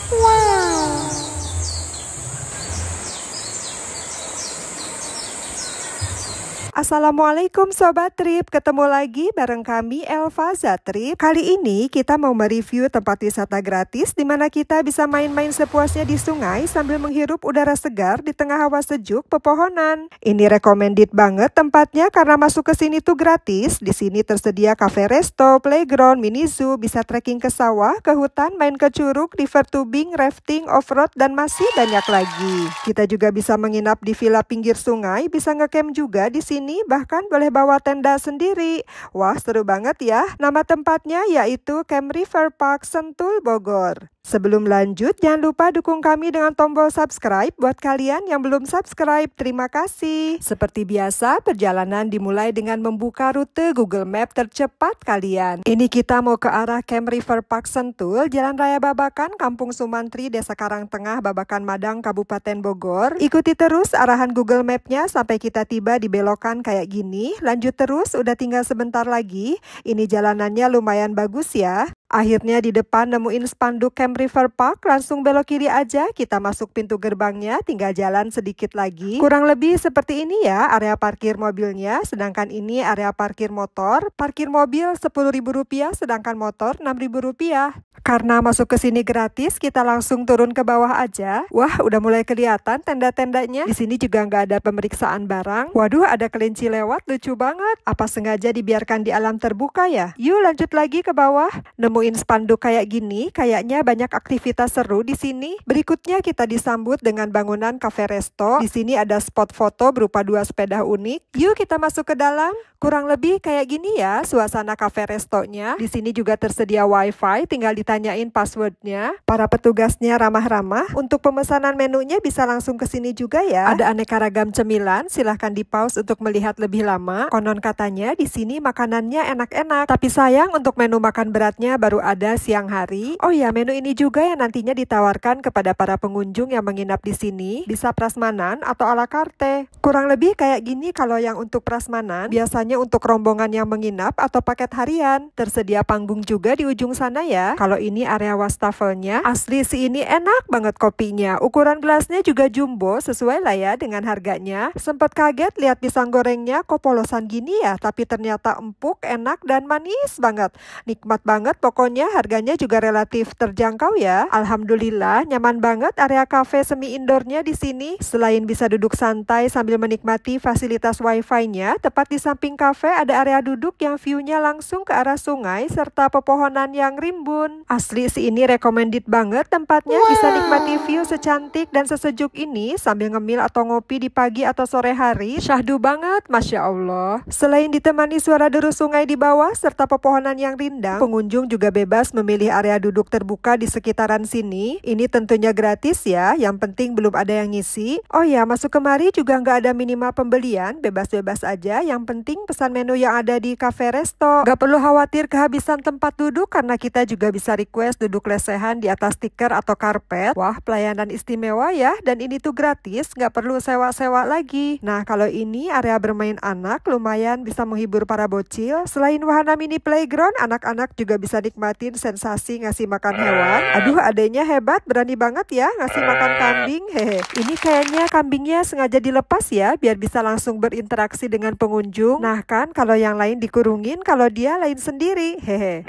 Wow. Assalamualaikum Sobat Trip, ketemu lagi bareng kami Elva Zatrip. Kali ini kita mau mereview tempat wisata gratis di mana kita bisa main-main sepuasnya di sungai sambil menghirup udara segar di tengah hawa sejuk pepohonan. Ini recommended banget tempatnya karena masuk ke sini tuh gratis. Di sini tersedia cafe resto, playground, mini zoo, bisa trekking ke sawah, ke hutan, main ke curug, river tubing, rafting, off-road, dan masih banyak lagi. Kita juga bisa menginap di villa pinggir sungai, bisa ngecamp juga di sini. Bahkan boleh bawa tenda sendiri. Wah, seru banget ya. Nama tempatnya yaitu Camp River Park Sentul Bogor. Sebelum lanjut, jangan lupa dukung kami dengan tombol subscribe buat kalian yang belum subscribe. Terima kasih. Seperti biasa, perjalanan dimulai dengan membuka rute Google Map tercepat kalian. Ini kita mau ke arah Camp River Park Sentul, Jalan Raya Babakan, Kampung Sumantri, Desa Karangtengah, Babakan Madang, Kabupaten Bogor. Ikuti terus arahan Google Map-nya sampai kita tiba di belokan kayak gini. Lanjut terus, udah tinggal sebentar lagi. Ini jalanannya lumayan bagus ya. Akhirnya di depan nemuin spanduk Camp River Park, langsung belok kiri aja, kita masuk pintu gerbangnya, tinggal jalan sedikit lagi. Kurang lebih seperti ini ya area parkir mobilnya, sedangkan ini area parkir motor. Parkir mobil Rp10.000, sedangkan motor Rp6.000. Karena masuk ke sini gratis, kita langsung turun ke bawah aja. Wah, udah mulai kelihatan tenda-tendanya. Di sini juga nggak ada pemeriksaan barang. Waduh, ada kelinci lewat, lucu banget. Apa sengaja dibiarkan di alam terbuka ya? Yuk lanjut lagi ke bawah. Nemuin spanduk kayak gini, kayaknya banyak aktivitas seru di sini. Berikutnya kita disambut dengan bangunan cafe resto. Di sini ada spot foto berupa 2 sepeda unik. Yuk kita masuk ke dalam. Kurang lebih kayak gini ya suasana cafe restonya. Di sini juga tersedia wifi, tinggal ditanyain passwordnya. Para petugasnya ramah-ramah. Untuk pemesanan menunya bisa langsung ke sini juga ya. Ada aneka ragam cemilan, silahkan di pause untuk melihat lebih lama. Konon katanya di sini makanannya enak-enak. Tapi sayang untuk menu makan beratnya baru ada siang hari. Oh ya, menu ini juga yang nantinya ditawarkan kepada para pengunjung yang menginap di sini. Bisa prasmanan atau ala carte. Kurang lebih kayak gini kalau yang untuk prasmanan. Biasanya untuk rombongan yang menginap atau paket harian. Tersedia panggung juga di ujung sana ya. Kalau ini area wastafelnya. Asli sih ini enak banget kopinya. Ukuran gelasnya juga jumbo, sesuai lah ya dengan harganya. Sempet kaget lihat pisang gorengnya kok polosan gini ya. Tapi ternyata empuk, enak, dan manis banget. Nikmat banget pokoknya, harganya juga relatif terjangkau ya. Alhamdulillah, nyaman banget area cafe semi indoornya di sini. Selain bisa duduk santai sambil menikmati fasilitas wifi-nya, tepat di samping cafe ada area duduk yang view-nya langsung ke arah sungai serta pepohonan yang rimbun. Asli sih ini recommended banget tempatnya. Bisa nikmati view secantik dan sesejuk ini sambil ngemil atau ngopi di pagi atau sore hari. Syahdu banget, Masya Allah. Selain ditemani suara deru sungai di bawah serta pepohonan yang rindang, pengunjung juga bebas memilih area duduk terbuka di sekitaran sini. Ini tentunya gratis ya, yang penting belum ada yang ngisi. Oh ya, masuk kemari juga nggak ada minimal pembelian, bebas-bebas aja. Yang penting pesan menu yang ada di cafe resto. Gak perlu khawatir kehabisan tempat duduk karena kita juga bisa request duduk lesehan di atas stiker atau karpet. Wah, pelayanan istimewa ya, dan ini tuh gratis, gak perlu sewa-sewa lagi. Nah, kalau ini area bermain anak, lumayan bisa menghibur para bocil. Selain wahana mini playground, anak-anak juga bisa nikmatin sensasi ngasih makan hewan. Aduh, adanya hebat, berani banget ya ngasih makan kambing. Hehe. Ini kayaknya kambingnya sengaja dilepas ya, biar bisa langsung berinteraksi dengan pengunjung. Nah kan, kalau yang lain dikurungin, kalau dia lain sendiri. Hehe.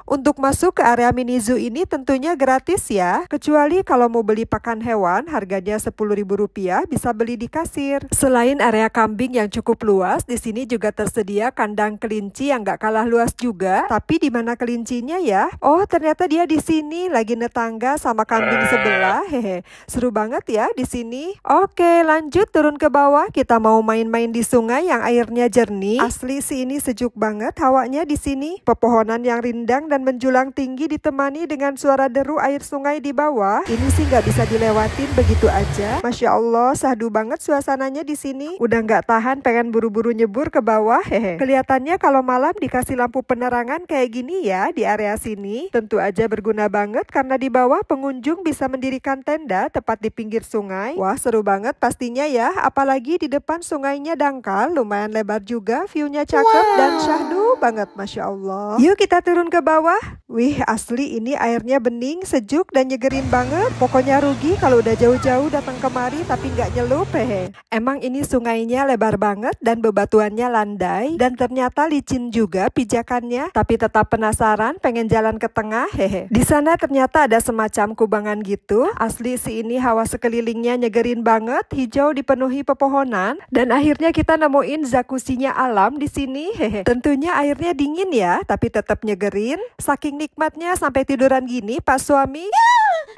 Untuk masuk ke area mini zoo ini tentunya gratis ya. Kecuali kalau mau beli pakan hewan, harganya Rp10.000, bisa beli di kasir. Selain area kambing yang cukup luas, di sini juga tersedia kandang kelinci yang gak kalah luas juga. Tapi di mana kelincinya ya? Oh, ternyata dia di sini lagi netangga sama kambing sebelah. Hehe. Seru banget ya di sini. Oke, lanjut turun ke bawah. Kita mau main-main di sungai yang airnya jernih. Asli sih ini sejuk banget hawanya di sini. Pepohonan yang rindang dan menjulang tinggi ditemani dengan suara deru air sungai di bawah. Ini sih nggak bisa dilewatin begitu aja. Masya Allah, sahdu banget suasananya di sini. Udah nggak tahan pengen buru-buru nyebur ke bawah. Hehe. Kelihatannya kalau malam dikasih lampu penerangan kayak gini ya. ya di area sini. Tentu aja berguna banget karena di bawah pengunjung bisa mendirikan tenda tepat di pinggir sungai. Wah, seru banget pastinya ya, apalagi di depan sungainya dangkal, lumayan lebar juga, view-nya cakep dan syahdu banget, Masya Allah. Yuk kita turun ke bawah. Wih, asli ini airnya bening, sejuk dan nyegerin banget. Pokoknya rugi kalau udah jauh-jauh datang kemari tapi nggak nyelup, hehe. Emang ini sungainya lebar banget dan bebatuannya landai dan ternyata licin juga pijakannya, tapi tetap penasaran pengen jalan ke tengah, hehe. Di sana ternyata ada semacam kubangan gitu. Asli sih ini hawa sekelilingnya nyegerin banget, hijau dipenuhi pepohonan dan akhirnya kita nemuin jacuzzinya alam di sini, hehe. Tentunya airnya dingin ya, tapi tetap nyegerin. Saking nikmatnya sampai tiduran gini pas suami.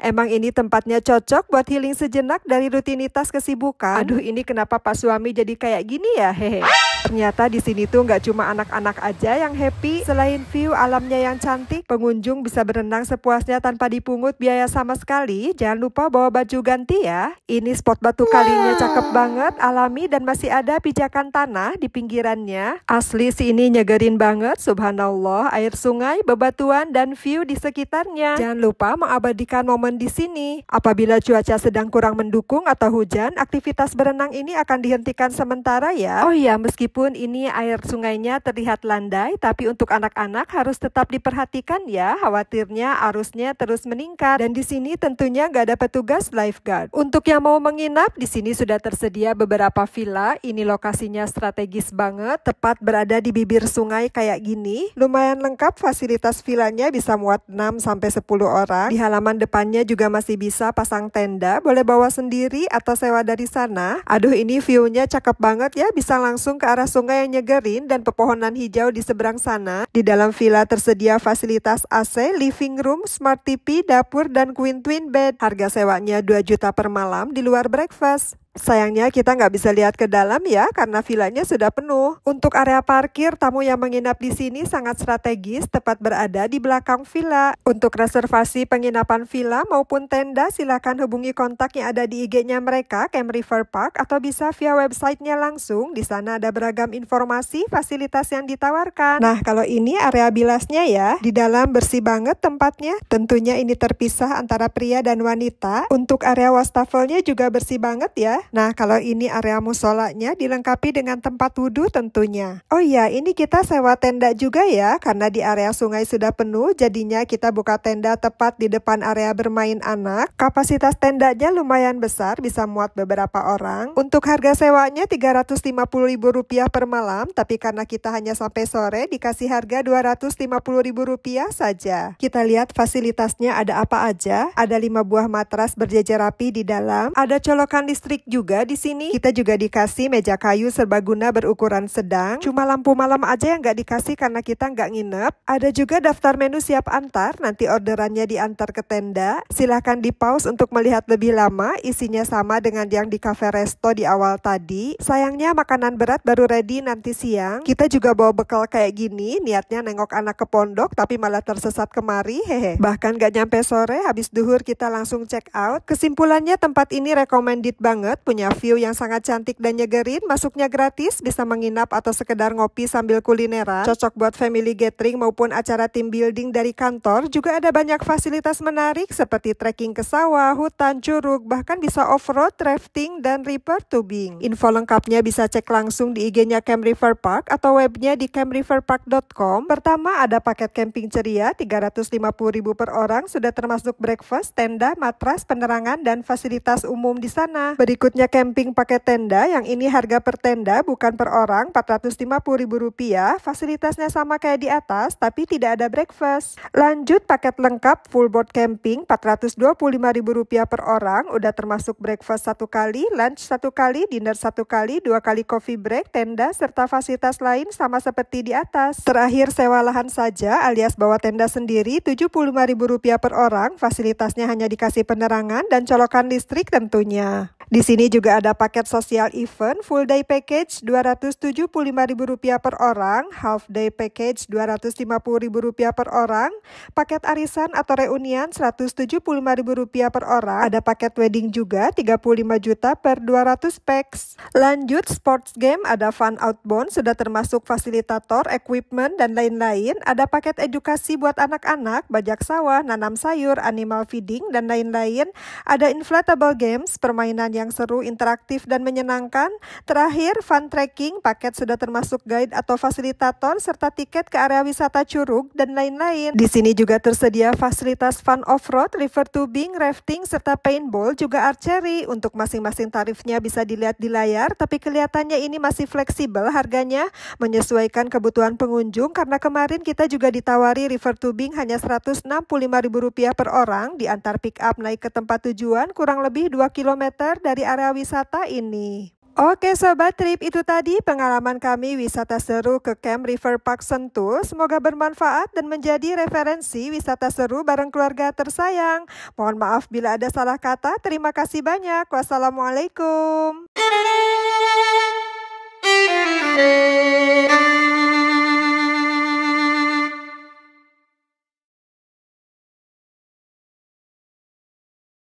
Emang ini tempatnya cocok buat healing sejenak dari rutinitas kesibukan. Aduh, ini kenapa Pak Suami jadi kayak gini ya, hehe. Ternyata di sini tuh nggak cuma anak-anak aja yang happy. Selain view alamnya yang cantik, pengunjung bisa berenang sepuasnya tanpa dipungut biaya sama sekali. Jangan lupa bawa baju ganti ya. Ini spot batu kalinya cakep banget, alami dan masih ada pijakan tanah di pinggirannya. Asli sih ini nyegerin banget, subhanallah. Air sungai, bebatuan dan view di sekitarnya. Jangan lupa mengabadikan momen di sini. Apabila cuaca sedang kurang mendukung atau hujan, aktivitas berenang ini akan dihentikan sementara ya. Oh iya, meskipun ini air sungainya terlihat landai, tapi untuk anak-anak harus tetap diperhatikan ya. Khawatirnya arusnya terus meningkat. Dan di sini tentunya nggak ada petugas lifeguard. Untuk yang mau menginap, di sini sudah tersedia beberapa villa. Ini lokasinya strategis banget, tepat berada di bibir sungai kayak gini. Lumayan lengkap fasilitas villanya, bisa muat 6-10 orang. Di halaman depannya juga masih bisa pasang tenda, boleh bawa sendiri atau sewa dari sana. Aduh, ini view-nya cakep banget ya, bisa langsung ke arah sungai yang nyegerin dan pepohonan hijau di seberang sana. Di dalam villa tersedia fasilitas AC, living room, smart TV, dapur, dan queen twin bed. Harga sewanya 2 juta per malam di luar breakfast. Sayangnya kita nggak bisa lihat ke dalam ya, karena villanya sudah penuh. Untuk area parkir, tamu yang menginap di sini sangat strategis, tepat berada di belakang villa. Untuk reservasi penginapan villa maupun tenda, silakan hubungi kontak yang ada di IG-nya mereka, Camp River Park, atau bisa via websitenya langsung. Di sana ada beragam informasi, fasilitas yang ditawarkan. Nah, kalau ini area bilasnya ya, di dalam bersih banget tempatnya. Tentunya ini terpisah antara pria dan wanita. Untuk area wastafelnya juga bersih banget ya. Nah, kalau ini area musolanya dilengkapi dengan tempat wudhu tentunya. Oh iya, ini kita sewa tenda juga ya, karena di area sungai sudah penuh, jadinya kita buka tenda tepat di depan area bermain anak. Kapasitas tendanya lumayan besar, bisa muat beberapa orang. Untuk harga sewanya Rp350.000 per malam, tapi karena kita hanya sampai sore, dikasih harga Rp250.000 saja. Kita lihat fasilitasnya ada apa aja. Ada 5 buah matras berjejer rapi di dalam, ada colokan listrik juga di sini. Kita juga dikasih meja kayu serbaguna berukuran sedang. Cuma lampu malam aja yang nggak dikasih karena kita nggak nginep. Ada juga daftar menu siap antar. Nanti orderannya diantar ke tenda. Silahkan di pause untuk melihat lebih lama. Isinya sama dengan yang di cafe resto di awal tadi. Sayangnya makanan berat baru ready nanti siang. Kita juga bawa bekal kayak gini. Niatnya nengok anak ke pondok tapi malah tersesat kemari. Hehe. Bahkan nggak nyampe sore, habis duhur kita langsung check out. Kesimpulannya tempat ini recommended banget. Punya view yang sangat cantik dan nyegerin, masuknya gratis, bisa menginap atau sekedar ngopi sambil kulineran. Cocok buat family gathering maupun acara team building dari kantor. Juga ada banyak fasilitas menarik seperti trekking ke sawah, hutan, curug, bahkan bisa off-road, rafting, dan river tubing. Info lengkapnya bisa cek langsung di IG-nya Camp River Park atau webnya di campriverpark.com. Pertama ada paket camping ceria Rp350.000 per orang, sudah termasuk breakfast, tenda, matras, penerangan, dan fasilitas umum di sana. Berikutnya camping pakai tenda, yang ini harga per tenda bukan per orang Rp450.000. Fasilitasnya sama kayak di atas tapi tidak ada breakfast. Lanjut paket lengkap full board camping Rp425.000 per orang, udah termasuk breakfast 1 kali, lunch 1 kali, dinner 1 kali, 2 kali coffee break, tenda serta fasilitas lain sama seperti di atas. Terakhir sewa lahan saja alias bawa tenda sendiri Rp75.000 per orang. Fasilitasnya hanya dikasih penerangan dan colokan listrik tentunya. Di sini sini juga ada paket sosial event full day package Rp275.000 per orang, half day package Rp250.000 per orang, paket arisan atau reunian Rp175.000 per orang, ada paket wedding juga 35 juta per 200 packs. Lanjut sports game, ada fun outbound sudah termasuk fasilitator, equipment dan lain-lain, ada paket edukasi buat anak-anak, bajak sawah, nanam sayur, animal feeding dan lain-lain, ada inflatable games, permainan yang seru, interaktif, dan menyenangkan. Terakhir, fun trekking, paket sudah termasuk guide atau fasilitator, serta tiket ke area wisata Curug, dan lain-lain. Di sini juga tersedia fasilitas fun off-road, river tubing, rafting, serta paintball, juga archery. Untuk masing-masing tarifnya bisa dilihat di layar, tapi kelihatannya ini masih fleksibel harganya, menyesuaikan kebutuhan pengunjung, karena kemarin kita juga ditawari river tubing hanya Rp165.000 per orang, diantar pick up naik ke tempat tujuan kurang lebih 2 km dari area wisata ini. Oke Sobat Trip, itu tadi pengalaman kami wisata seru ke Camp River Park Sentul. Semoga bermanfaat dan menjadi referensi wisata seru bareng keluarga tersayang. Mohon maaf bila ada salah kata. Terima kasih banyak. Wassalamualaikum.